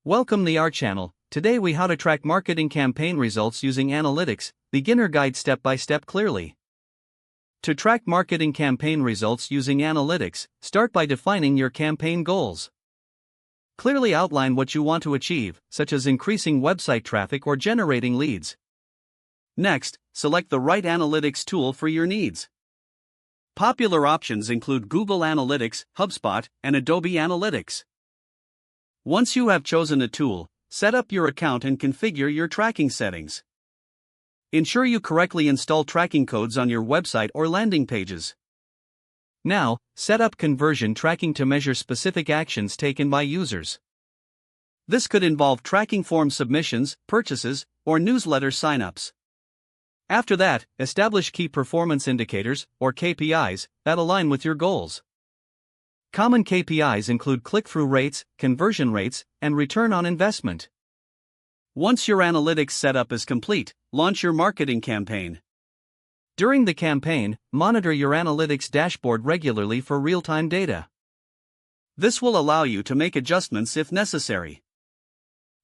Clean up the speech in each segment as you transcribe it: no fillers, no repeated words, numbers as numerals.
Welcome to our channel. Today we how to track marketing campaign results using analytics, beginner guide step by step clearly. To track marketing campaign results using analytics, start by defining your campaign goals. Clearly outline what you want to achieve, such as increasing website traffic or generating leads. Next, select the right analytics tool for your needs. Popular options include Google Analytics, HubSpot, and Adobe Analytics. Once you have chosen a tool, set up your account and configure your tracking settings. Ensure you correctly install tracking codes on your website or landing pages. Now, set up conversion tracking to measure specific actions taken by users. This could involve tracking form submissions, purchases, or newsletter signups. After that, establish key performance indicators, or KPIs, that align with your goals. Common KPIs include click-through rates, conversion rates, and return on investment. Once your analytics setup is complete, launch your marketing campaign. During the campaign, monitor your analytics dashboard regularly for real-time data. This will allow you to make adjustments if necessary.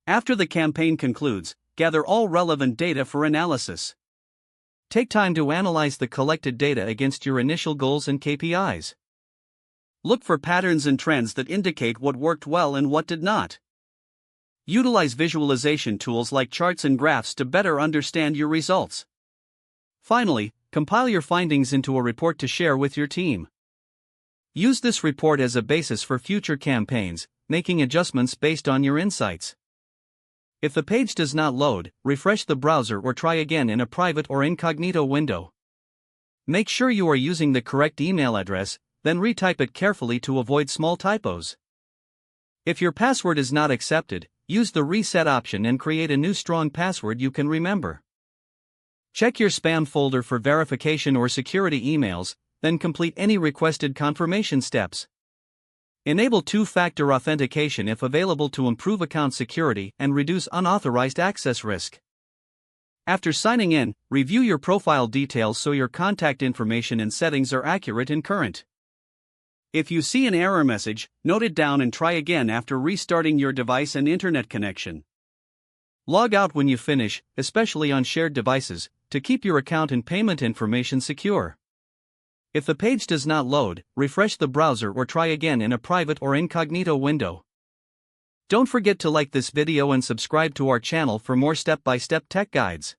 After the campaign concludes, gather all relevant data for analysis. Take time to analyze the collected data against your initial goals and KPIs. Look for patterns and trends that indicate what worked well and what did not. Utilize visualization tools like charts and graphs to better understand your results. Finally, compile your findings into a report to share with your team. Use this report as a basis for future campaigns, making adjustments based on your insights. If the page does not load, refresh the browser or try again in a private or incognito window. Make sure you are using the correct email address, then retype it carefully to avoid small typos. If your password is not accepted, use the reset option and create a new strong password you can remember. Check your spam folder for verification or security emails, then complete any requested confirmation steps. Enable two-factor authentication if available to improve account security and reduce unauthorized access risk. After signing in, review your profile details so your contact information and settings are accurate and current. If you see an error message, note it down and try again after restarting your device and internet connection. Log out when you finish, especially on shared devices, to keep your account and payment information secure. If the page does not load, refresh the browser or try again in a private or incognito window. Don't forget to like this video and subscribe to our channel for more step-by-step tech guides.